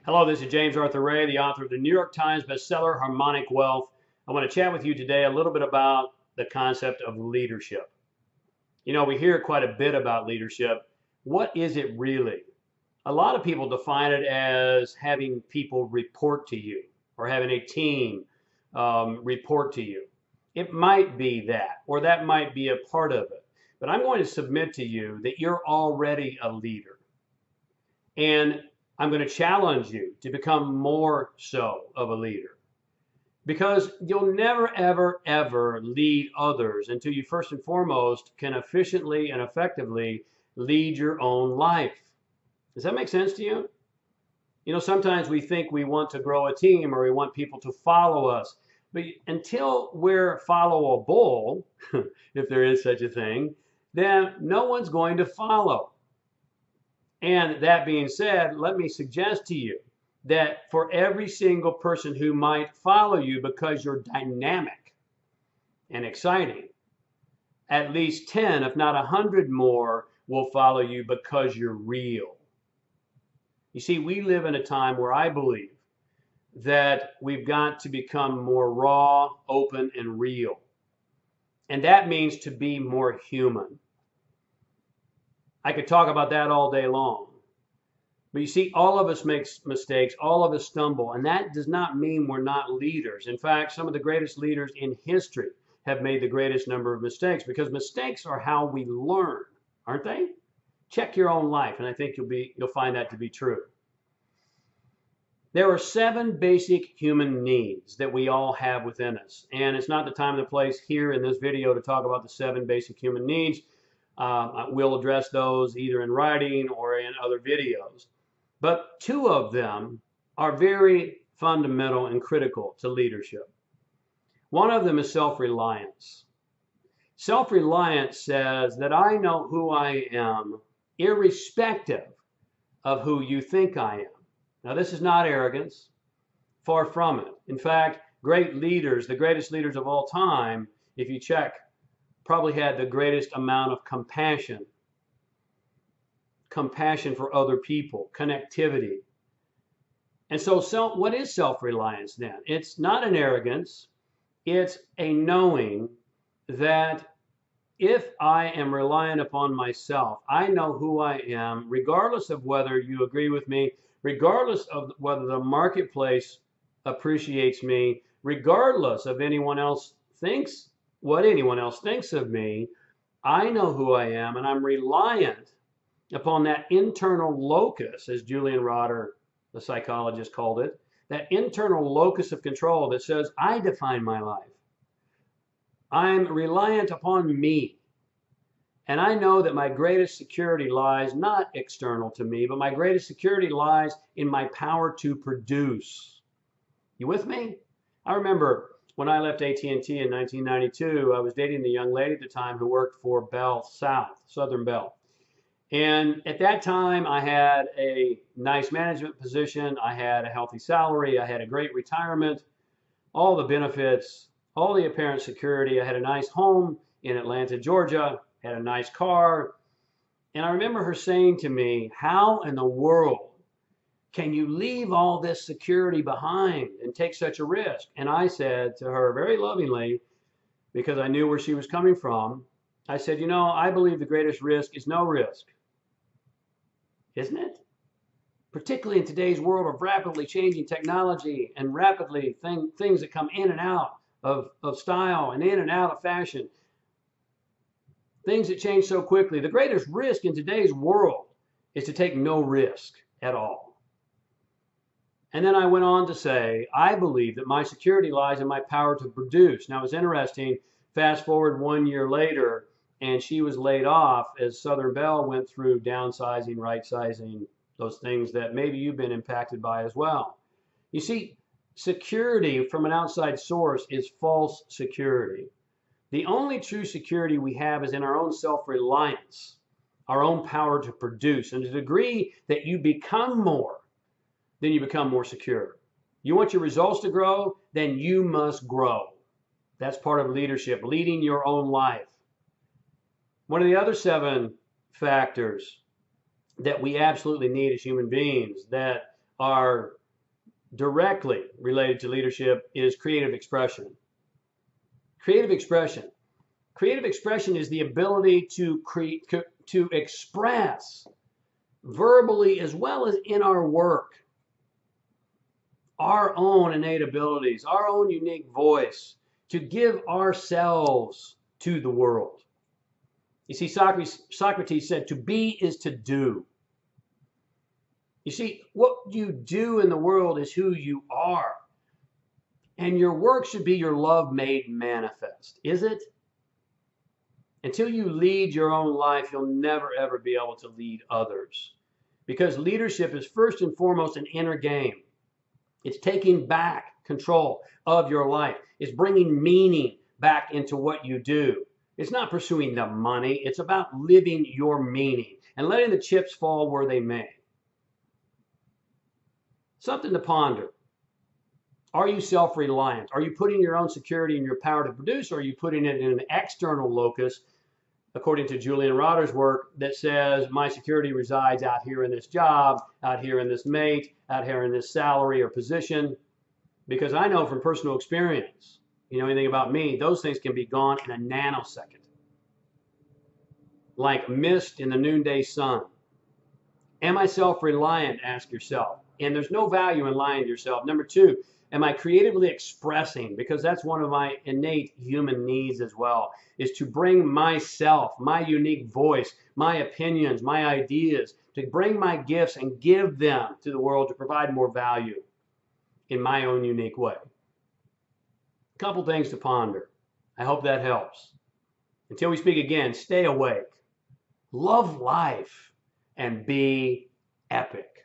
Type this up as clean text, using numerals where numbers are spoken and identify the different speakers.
Speaker 1: Hello, this is James Arthur Ray, the author of the New York Times bestseller, Harmonic Wealth. I want to chat with you today a little bit about the concept of leadership. You know, we hear quite a bit about leadership. What is it really? A lot of people define it as having people report to you or having a team report to you. It might be that, or that might be a part of it. But I'm going to submit to you that you're already a leader. And I'm going to challenge you to become more so of a leader because you'll never, ever, ever lead others until you first and foremost can efficiently and effectively lead your own life. Does that make sense to you? You know, sometimes we think we want to grow a team or we want people to follow us. But until we're followable, if there is such a thing, then no one's going to follow. And that being said, let me suggest to you that for every single person who might follow you because you're dynamic and exciting, at least 10, if not 100 more will follow you because you're real. You see, we live in a time where I believe that we've got to become more raw, open, and real. And that means to be more human. I could talk about that all day long. But you see, all of us make mistakes, all of us stumble, and that does not mean we're not leaders. In fact, some of the greatest leaders in history have made the greatest number of mistakes because mistakes are how we learn, aren't they? Check your own life, and I think you'll find that to be true. There are 7 basic human needs that we all have within us, and it's not the time and the place here in this video to talk about the 7 basic human needs. We'll address those either in writing or in other videos. But 2 of them are very fundamental and critical to leadership. One of them is self-reliance. Self-reliance says that I know who I am irrespective of who you think I am. Now, this is not arrogance, far from it. In fact, great leaders, the greatest leaders of all time, if you check, probably had the greatest amount of compassion for other people, connectivity. And so what is self-reliance then? It's not an arrogance. It's a knowing that if I am reliant upon myself, I know who I am, regardless of whether you agree with me, regardless of whether the marketplace appreciates me, regardless of what anyone else thinks of me. I know who I am, and I'm reliant upon that internal locus, as Julian Rotter, the psychologist, called it, that internal locus of control that says, I define my life. I'm reliant upon me. And I know that my greatest security lies not external to me, but my greatest security lies in my power to produce. You with me? I remember when I left AT&T in 1992, I was dating a young lady at the time who worked for Bell South, Southern Bell. And at that time, I had a nice management position. I had a healthy salary. I had a great retirement, all the benefits, all the apparent security. I had a nice home in Atlanta, Georgia, had a nice car. And I remember her saying to me, how in the world can you leave all this security behind and take such a risk? And I said to her very lovingly, because I knew where she was coming from, I said, you know, I believe the greatest risk is no risk. Isn't it? Particularly in today's world of rapidly changing technology and rapidly things that come in and out of style and in and out of fashion. Things that change so quickly. The greatest risk in today's world is to take no risk at all. And then I went on to say, I believe that my security lies in my power to produce. Now, it's interesting, fast forward 1 year later, and she was laid off as Southern Bell went through downsizing, right-sizing, those things that maybe you've been impacted by as well. You see, security from an outside source is false security. The only true security we have is in our own self-reliance, our own power to produce. And to the degree that you become more, then you become more secure. You want your results to grow, then you must grow. That's part of leadership, leading your own life. One of the other 7 factors that we absolutely need as human beings that are directly related to leadership is creative expression. Creative expression. Creative expression is the ability to express verbally as well as in our work our own innate abilities, our own unique voice, to give ourselves to the world. You see, Socrates said, to be is to do. You see, what you do in the world is who you are. And your work should be your love made manifest. Is it? Until you lead your own life, you'll never, ever be able to lead others. Because leadership is first and foremost an inner game. It's taking back control of your life. It's bringing meaning back into what you do. It's not pursuing the money. It's about living your meaning and letting the chips fall where they may. Something to ponder. Are you self-reliant? Are you putting your own security in your power to produce, or are you putting it in an external locus, according to Julian Rotter's work, that says my security resides out here in this job, out here in this mate, out here in this salary or position? Because I know from personal experience, you know anything about me, those things can be gone in a nanosecond. Like mist in the noonday sun. Am I self-reliant? Ask yourself. And there's no value in lying to yourself. Number two, am I creatively expressing? Because that's one of my innate human needs as well, is to bring myself, my unique voice, my opinions, my ideas, to bring my gifts and give them to the world to provide more value in my own unique way. A couple things to ponder. I hope that helps. Until we speak again, stay awake, love life, and be epic.